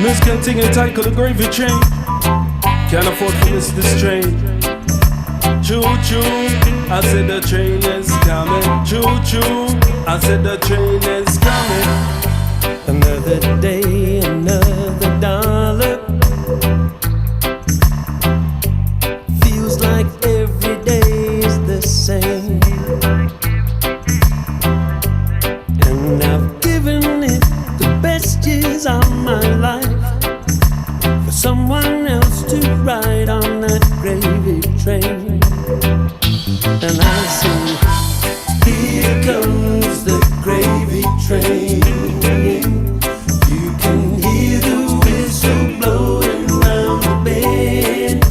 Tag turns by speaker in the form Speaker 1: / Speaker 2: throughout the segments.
Speaker 1: Miss can't take it tight, cause the gravy train can't afford to miss this train. Choo choo, I said the train is coming. Choo choo, I said the train is coming.
Speaker 2: Another day, another dollar. Feels like every day is the same. And I've given it the best years of my life for someone else to ride on that gravy train. And I sing, here comes the gravy train. You can hear the whistle blowing round the bend.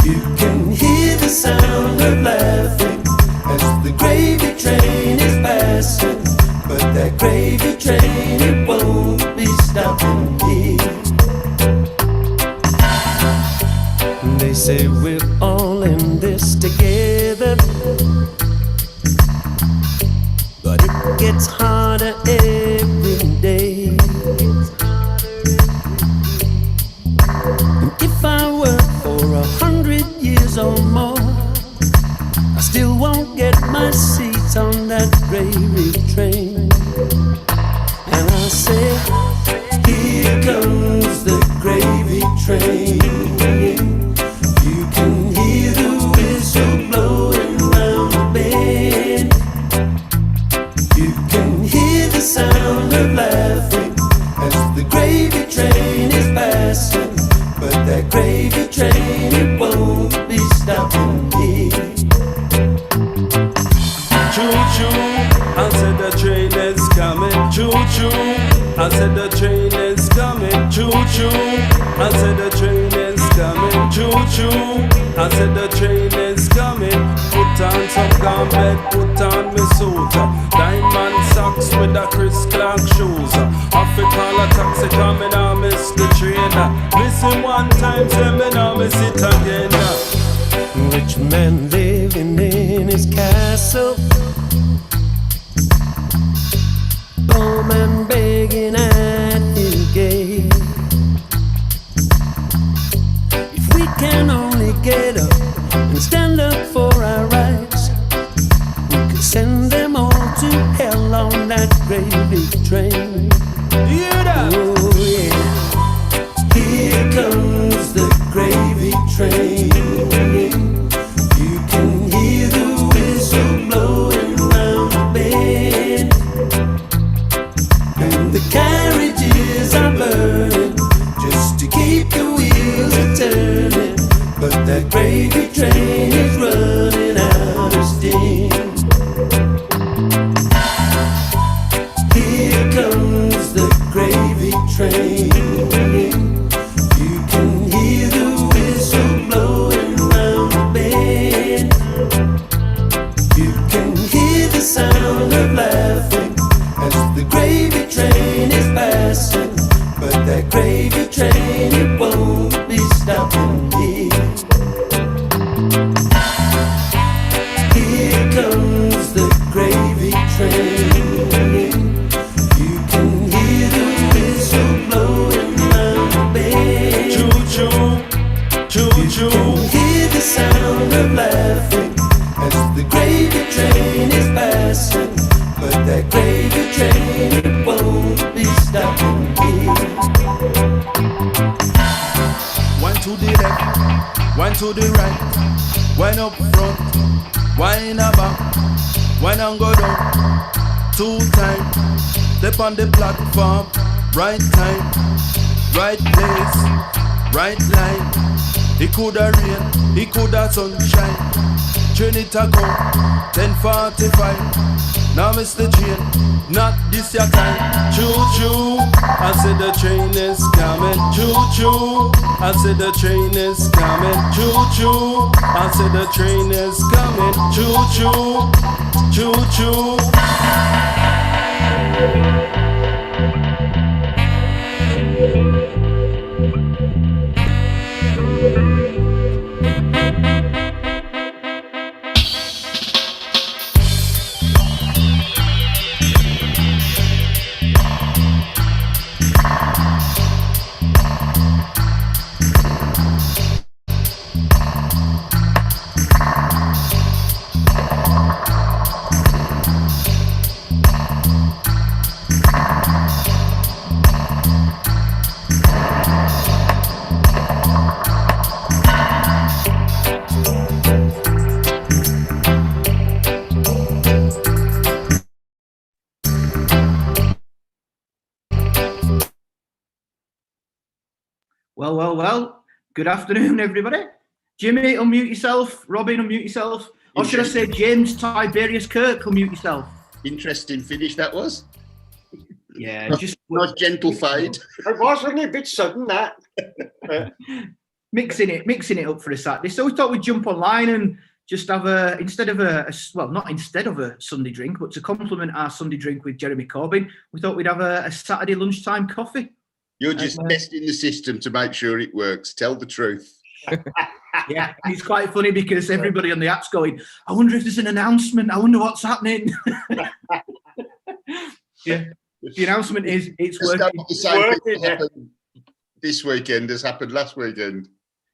Speaker 2: You can hear the sound of laughing as the gravy train is passing. But that gravy train, it won't be stopping here. They say we're all in this together, but it gets harder every day. And if I work for 100 years or more, I still won't get my seat on that gravy train. And I say, here comes the gravy train. You can hear the whistle blowing round the bend. You can hear the sound of laughing as the gravy train is passing. But that gravy train, it won't be stopping here.
Speaker 1: Choo choo, I said the train is coming. Choo choo, I said the train is coming. Choo choo, I said the train is coming. Choo choo, I said the train is coming. Put on some gambit, put on me suit. Diamond socks with the Chris Clark shoes. African a taxi coming, I miss the train. Miss him one time, say me now miss it again.
Speaker 2: Rich man living in his castle, poor man begging at his gate. If we can only get up and stand up for our rights, we could send them all to hell on that gravy train.
Speaker 1: Hear that?
Speaker 2: Oh yeah. Here comes the gravy train. You can hear the whistle blowing round the bend. And the carriages are burning just to keep the wheels a-turning. But that gravy train is running out of steam. Here comes the gravy train. You can hear the whistle blowing round the bend. You can hear the sound of laughing as the gravy train is passing. But that gravy train, it won't be stopping here. Here comes the gravy train. You can hear the whistle blowing round the bend.
Speaker 1: Choo choo, choo choo.
Speaker 2: You can hear the sound of laughing as the gravy train is passing. But that gravy train, it won't be stopping here.
Speaker 1: One to the left, one to the right, one up front, one in the back, one and go down. 2 times, step on the platform, right time, right place, right line. It coulda rain, it coulda sunshine. Train it a go, 10:45. Now miss the train, not this your time. Choo choo, I said the train is coming. Choo choo, I said the train is coming. Choo choo, I said the train is coming. Choo choo, choo choo.
Speaker 3: Well. Good afternoon, everybody. Jimmy, unmute yourself. Robin, unmute yourself. Or should I say James Tiberius Kirk, unmute yourself.
Speaker 4: Interesting finish that was.
Speaker 3: Yeah, just
Speaker 4: nice gentle fade.
Speaker 5: It was, wasn't it? A bit sudden, that.
Speaker 3: mixing it up for a Saturday. So we thought we'd jump online and just have not instead of a Sunday drink, but to complement our Sunday drink with Jeremy Corbyn, we thought we'd have a Saturday lunchtime coffee.
Speaker 4: You're just testing the system to make sure it works. Tell the truth.
Speaker 3: Yeah, it's quite funny because everybody on the app's going, I wonder if there's an announcement. I wonder what's happening. Yeah, the announcement is it's working.
Speaker 4: The same thing happened this weekend as happened last weekend.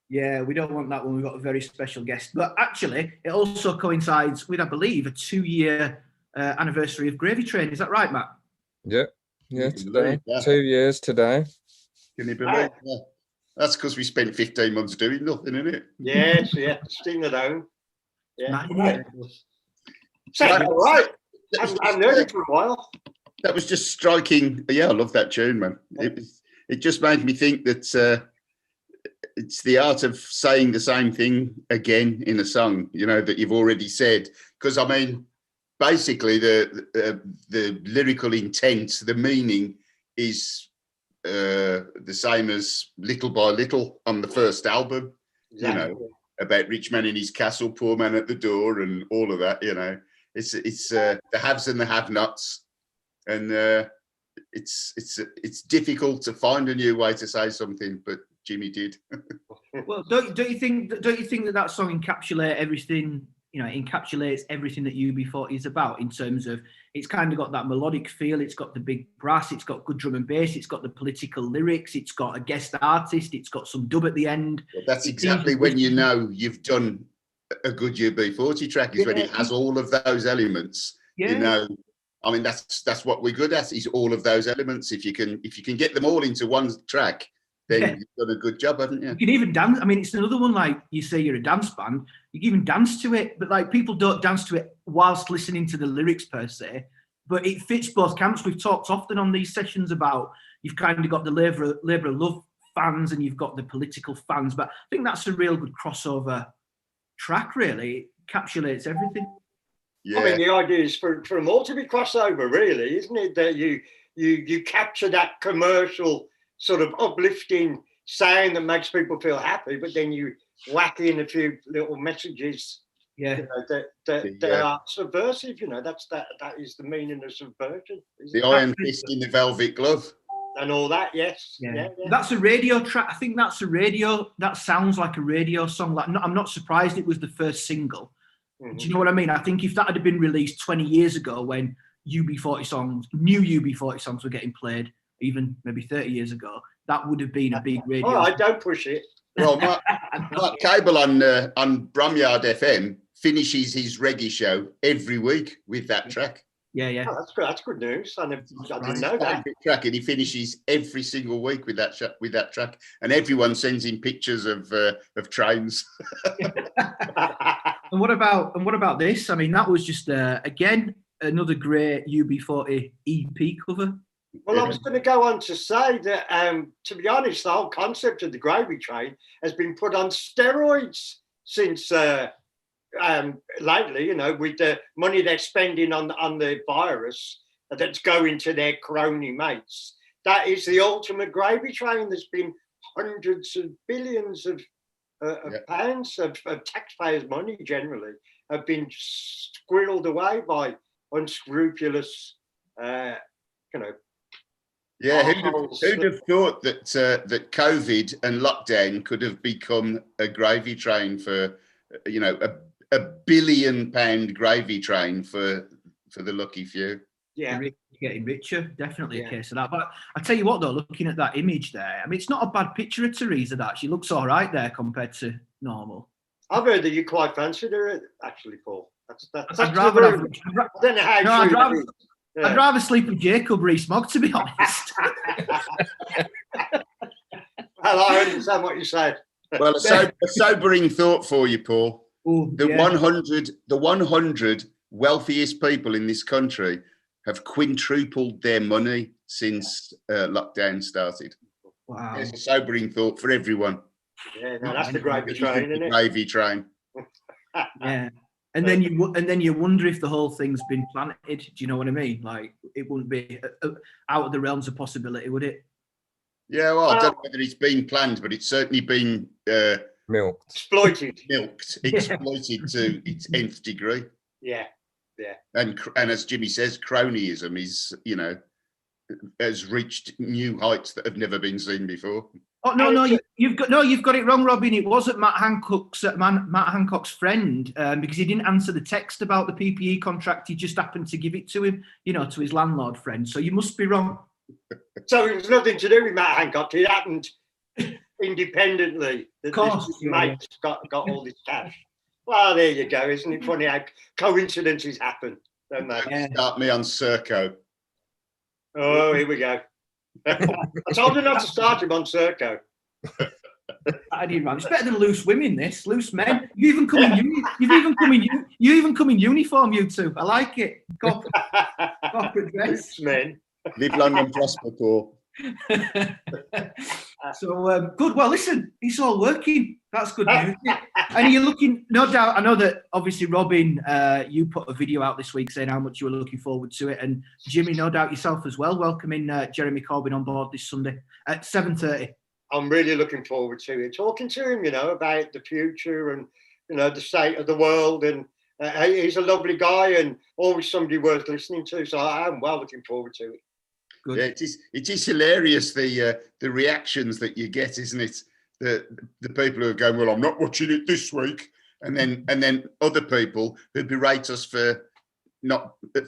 Speaker 3: Yeah, we don't want that one. We've got a very special guest. But actually, it also coincides with, I believe, a 2-year anniversary of Gravy Train. Is that right, Matt?
Speaker 6: Yeah, today. 2 years today.
Speaker 4: Can you believe that? That's because we spent 15 months doing nothing, isn't it?
Speaker 5: Yes, staying at home. Yeah.
Speaker 3: Right.
Speaker 5: So, all right. I've known it for a while.
Speaker 4: That was just striking. Yeah, I love that tune, man. It just made me think that it's the art of saying the same thing again in a song, that you've already said. Because, I mean, basically the lyrical intent, the meaning is the same as Little by Little on the first album,
Speaker 5: Exactly.
Speaker 4: About rich man in his castle, poor man at the door, and all of that. It's the haves and the have-nots, and it's difficult to find a new way to say something, but Jimmy did.
Speaker 3: Well, don't you think that song encapsulates everything? Encapsulates everything that UB40 is about in terms of it's kind of got that melodic feel. It's got the big brass. It's got good drum and bass. It's got the political lyrics. It's got a guest artist. It's got some dub at the end.
Speaker 4: Well, that's exactly when you know you've done a good UB40 track, is when it has all of those elements.
Speaker 3: Yeah.
Speaker 4: I mean, that's what we're good at, is all of those elements. If you can get them all into one track, then you've done a good job, haven't you?
Speaker 3: You can even dance. I mean, it's another one, like you say you're a dance band, you can even dance to it, but like people don't dance to it whilst listening to the lyrics per se, but it fits both camps. We've talked often on these sessions about you've kind of got the Labour of Love fans and you've got the political fans, but I think that's a real good crossover track, really. It encapsulates everything.
Speaker 4: Yeah.
Speaker 5: I mean, the idea is for them all to be crossover, really, isn't it? That you capture that commercial sort of uplifting sound that makes people feel happy, but then you whack in a few little messages, that are subversive. That is the meaning of subversion.
Speaker 4: The iron fist in the velvet glove.
Speaker 5: And all that, yes. Yeah.
Speaker 3: That's a radio track. I think that's a radio. That sounds like a radio song. I'm not surprised it was the first single. Mm-hmm. Do you know what I mean? I think if that had been released 20 years ago, when new UB40 songs were getting played, even maybe 30 years ago, that would have been a big radio.
Speaker 5: Oh, I don't push it.
Speaker 4: Well, Mark Cable on Bromyard FM finishes his reggae show every week with that track.
Speaker 3: Yeah.
Speaker 5: Oh, that's good. That's good news. I didn't know that.
Speaker 4: Track, and he finishes every single week with that track, and everyone sends him pictures of trains.
Speaker 3: And what about this? I mean, that was just again another great UB40 EP cover.
Speaker 5: Well, I was going to go on to say that, to be honest, the whole concept of the Gravy Train has been put on steroids since lately, with the money they're spending on the virus that's going to their crony mates. That is the ultimate Gravy Train. There's been hundreds of billions of pounds of taxpayers' money generally have been squirreled away by unscrupulous,
Speaker 4: Yeah, who'd have thought that that COVID and lockdown could have become a gravy train for, a £1 billion gravy train for the lucky few.
Speaker 5: Yeah,
Speaker 3: getting richer, definitely a case of that. But I tell you what, though, looking at that image there, I mean, it's not a bad picture of Teresa. That she looks all right there compared to normal.
Speaker 5: I've heard that you quite fancied her, actually, Paul. That's
Speaker 3: I'd rather
Speaker 5: I don't know how true that is. Yeah.
Speaker 3: I'd rather sleep with Jacob Rees-Mogg, to be honest.
Speaker 5: Well, I understand what you said.
Speaker 4: Well, a sobering thought for you, Paul.
Speaker 3: Ooh,
Speaker 4: the 100 wealthiest people in this country have quintupled their money since lockdown started.
Speaker 3: Wow.
Speaker 4: There's a sobering thought for everyone.
Speaker 5: Yeah, no, that's the gravy train, isn't it?
Speaker 4: Gravy train.
Speaker 3: Yeah. And then you wonder if the whole thing's been planted. Do you know what I mean? Like, it wouldn't be out of the realms of possibility, would it?
Speaker 4: Yeah, well, I don't know whether it's been planned, but it's certainly been
Speaker 6: Milked.
Speaker 5: Exploited.
Speaker 4: exploited to its nth degree.
Speaker 5: Yeah.
Speaker 4: And as Jimmy says, cronyism is, has reached new heights that have never been seen before.
Speaker 3: Oh no, you've got it wrong, Robin. It wasn't Matt Hancock's friend, because he didn't answer the text about the PPE contract. He just happened to give it to him, to his landlord friend. So you must be wrong.
Speaker 5: So it was nothing to do with Matt Hancock. It happened independently. Of
Speaker 3: course,
Speaker 5: this mate got all this cash. Well, there you go. Isn't it funny how coincidences happen, don't they?
Speaker 3: Yeah.
Speaker 4: Start me on Serco.
Speaker 5: Oh, here we go. I told her not to start him on Serco.
Speaker 3: I didn't run. It's better than loose women. This loose men. You even come in uniform. You two. I like it. Corporate dress.
Speaker 5: Loose men.
Speaker 4: Live long and prosper, Paul.
Speaker 3: So good. Well, listen, it's all working. That's good news. And you're looking, no doubt. I know that obviously, Robin, you put a video out this week saying how much you were looking forward to it, and Jimmy, no doubt yourself as well, welcoming Jeremy Corbyn on board this Sunday at 7:30.
Speaker 5: I'm really looking forward to it. Talking to him, about the future and the state of the world, and he's a lovely guy and always somebody worth listening to. So I am well looking forward to it.
Speaker 3: Good.
Speaker 4: Yeah, it is hilarious the reactions that you get, isn't it? The people who are going, well, I'm not watching it this week, and then other people who berate us for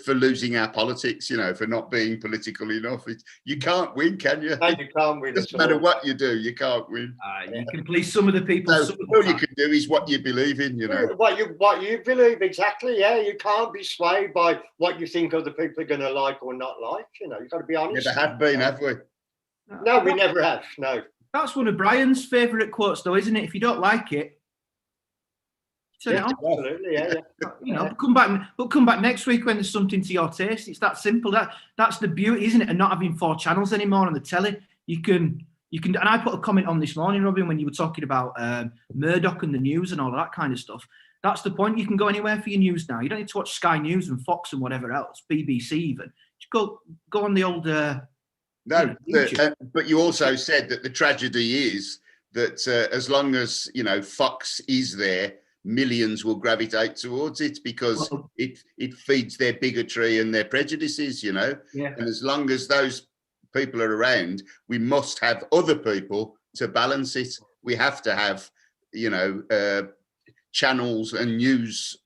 Speaker 4: losing our politics, for not being political enough. You can't win, can you?
Speaker 5: No, you can't win.
Speaker 4: It doesn't matter what you do, you can't win.
Speaker 3: You can please some of the people.
Speaker 4: So all you can do is what you believe in,
Speaker 5: What you believe, exactly. Yeah, you can't be swayed by what you think other people are going to like or not like. You've got to be honest.
Speaker 4: Never have been, have we?
Speaker 5: No, we never have. No.
Speaker 3: That's one of Brian's favourite quotes, though, isn't it? If you don't like it, turn it off.
Speaker 5: Absolutely, yeah.
Speaker 3: Come back next week when there's something to your taste. It's that simple. That's the beauty, isn't it? And not having 4 channels anymore on the telly. You can. And I put a comment on this morning, Robin, when you were talking about Murdoch and the news and all of that kind of stuff. That's the point. You can go anywhere for your news now. You don't need to watch Sky News and Fox and whatever else, BBC even. Just go on the old.
Speaker 4: No, but you also said that the tragedy is that as long as Fox is there, millions will gravitate towards it because it feeds their bigotry and their prejudices, Yeah. And as long as those people are around, we must have other people to balance it. We have to have, channels and news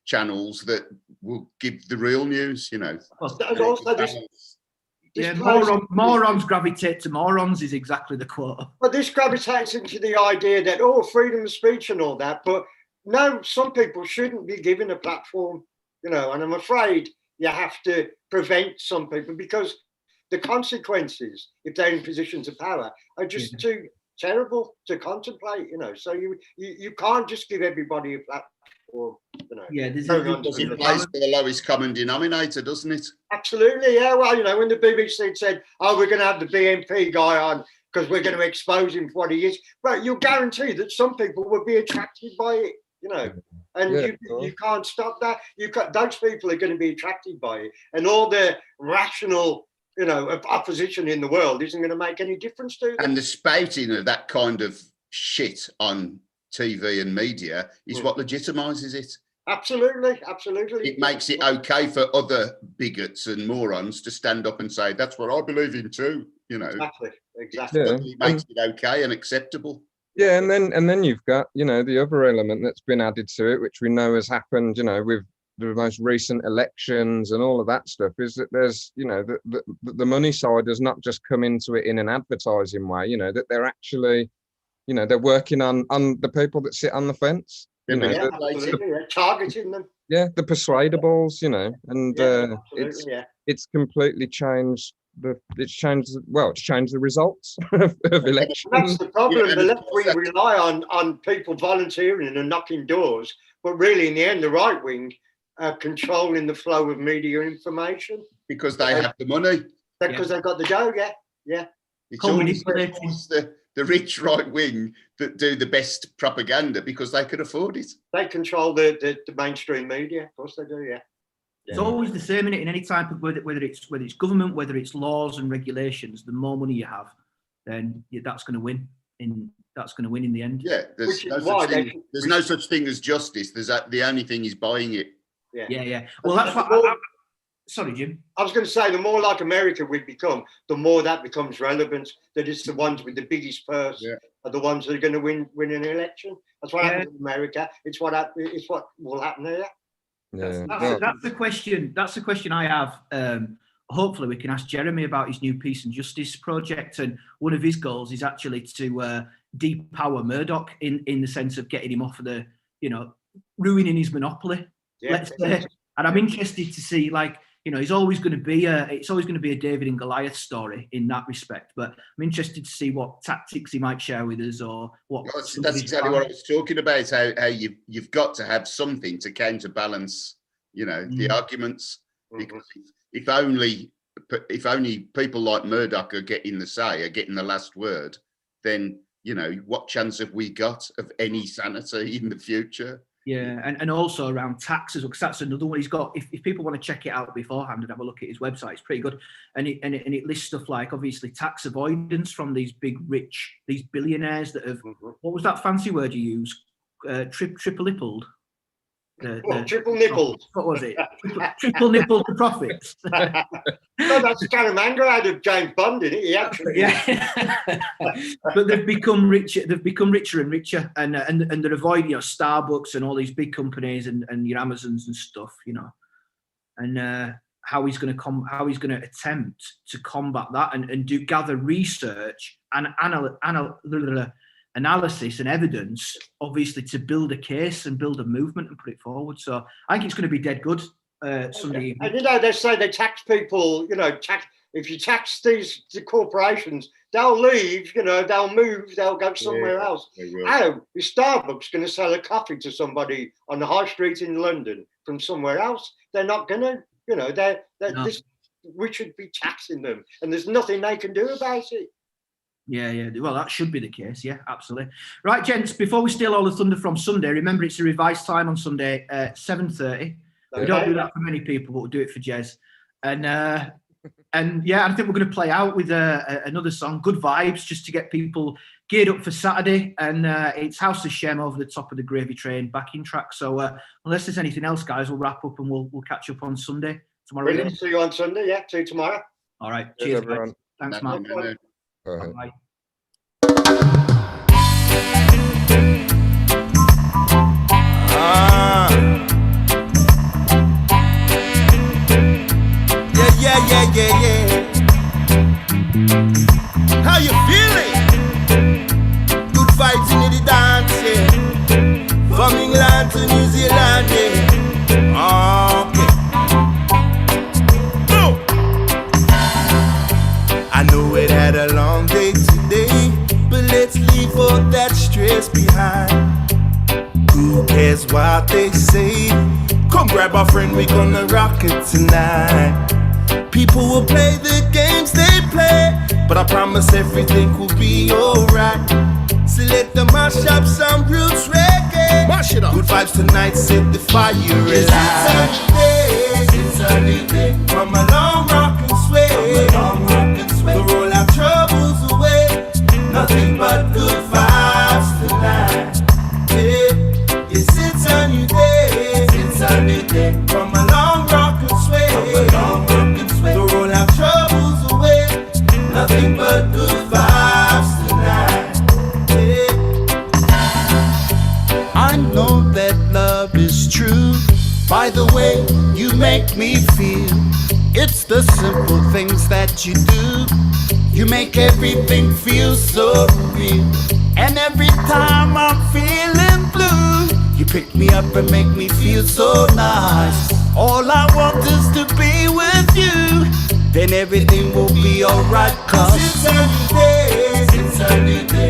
Speaker 4: channels that will give the real news,
Speaker 3: morons gravitate to morons is exactly the quote.
Speaker 5: But this gravitates into the idea that, freedom of speech and all that. But no, some people shouldn't be given a platform, and I'm afraid you have to prevent some people because the consequences, if they're in positions of power, are just too terrible to contemplate, So you can't just give everybody a platform.
Speaker 3: Yeah,
Speaker 4: it plays for the lowest common denominator, doesn't it?
Speaker 5: Absolutely, yeah. Well, when the BBC said, we're going to have the BNP guy on because we're going to expose him for what he is, but you'll guarantee that some people will be attracted by it, and you can't stop that. Those people are going to be attracted by it, and all the rational, opposition in the world isn't going to make any difference to them.
Speaker 4: And the spouting of that kind of shit on TV and media is what legitimises it.
Speaker 5: Absolutely.
Speaker 4: It makes it okay for other bigots and morons to stand up and say, that's what I believe in too,
Speaker 5: Exactly.
Speaker 6: Yeah.
Speaker 4: It makes it okay and acceptable.
Speaker 6: Yeah, and then you've got, the other element that's been added to it, which we know has happened, with the most recent elections and all of that stuff, is that there's, the money side does not just come into it in an advertising way, that they're actually, they're working on the people that sit on the fence.
Speaker 5: Targeting them.
Speaker 6: Yeah, the persuadables, and it's completely changed it's changed the results of elections.
Speaker 5: That's the problem. The left wing rely on people volunteering and knocking doors, but really in the end the right wing are controlling the flow of media information.
Speaker 4: Because they have the money.
Speaker 5: Because they've got the dough, yeah.
Speaker 4: It's always
Speaker 3: manipulating.
Speaker 4: the rich right wing that do the best propaganda because they can afford it.
Speaker 5: They control the mainstream media. Of course they do, yeah.
Speaker 3: It's always the same in any type of whether it's government, whether it's laws and regulations. The more money you have, then that's going to win. That's going to win in the end.
Speaker 4: Yeah, there's no such thing as justice. The only thing is buying it.
Speaker 3: Yeah. Well, that's what. Sorry, Jim.
Speaker 5: I was going to say, the more like America we become, the more that becomes relevant. That it's the ones with the biggest purse are the ones that are going to win an election. That's what happens in America. It's what will happen here.
Speaker 6: Yeah.
Speaker 3: That's the question. That's the question I have. Hopefully, we can ask Jeremy about his new Peace and Justice project, and one of his goals is actually to depower Murdoch in the sense of getting him off of the, ruining his monopoly. Let's say. And I'm interested to see, it's always going to be a David and Goliath story in that respect. But I'm interested to see what tactics he might share with us, or what.
Speaker 4: That's exactly what I was talking about. How you've got to have something to counterbalance, the arguments. Because if only people like Murdoch are getting the last word, then what chance have we got of any sanity in the future?
Speaker 3: Yeah, and also around taxes, because that's another one he's got. If people want to check it out beforehand and have a look at his website, it's pretty good. And it lists stuff like, obviously, tax avoidance from these these billionaires that have. What was that fancy word you used? Triple nippled.
Speaker 5: Triple nippled.
Speaker 3: What was it? Triple nippled the profits.
Speaker 5: No, that's Scaramanga out of James Bond, isn't it? He actually.
Speaker 3: But they've become richer. They've become richer and richer, and they're avoiding Starbucks and all these big companies and your Amazons and stuff, and how he's going to attempt to combat that and gather research and analysis and evidence, obviously, to build a case and build a movement and put it forward. So I think it's going to be dead good Sunday evening.
Speaker 5: And they say they tax people, if you tax the corporations, they'll leave, they'll move, they'll go somewhere else. How is Starbucks going to sell a coffee to somebody on the high street in London from somewhere else? They're not going to, no. We should be taxing them, and there's nothing they can do about it.
Speaker 3: Yeah. Well, that should be the case. Yeah, absolutely. Right, gents, before we steal all the thunder from Sunday, remember it's a revised time on Sunday, 7:30. We don't do that for many people, but we'll do it for Jez. And I think we're going to play out with another song, Good Vibes, just to get people geared up for Saturday. And it's House of Shem over the top of the Gravy Train backing track. So unless there's anything else, guys, we'll wrap up and we'll catch up on Sunday tomorrow.
Speaker 5: Brilliant. See you on Sunday. Yeah, see you tomorrow.
Speaker 3: All right. Cheers, everyone. Thanks, Mark.
Speaker 6: Bye.
Speaker 1: Yeah. How you feeling? Good vibes in the dance, yeah. From England to New Zealand, yeah. Okay. No. I know it had a long day today, but let's leave all that stress behind. Who cares what they say? Come grab a friend, we gonna rock it tonight. People will play the games they play, but I promise everything will be alright. So let them mash up some roots reggae. Mash it up. Good vibes tonight, set the fire alive. It's a new day. From a long rock and sway. To roll our troubles away. Nothing but good vibes tonight. Yeah. Yes, it's a new day. It's a new day. From a long rock and sway. To roll our troubles away. Nothing but good vibes tonight. Yeah. I know that love is true. By the way you make me feel. It's the simple things that you do. You make everything feel so real. And every time I'm feeling blue, you pick me up and make me feel so nice. All I want is to be with you. Then everything will be alright, 'cause it's a new day. It's a new day.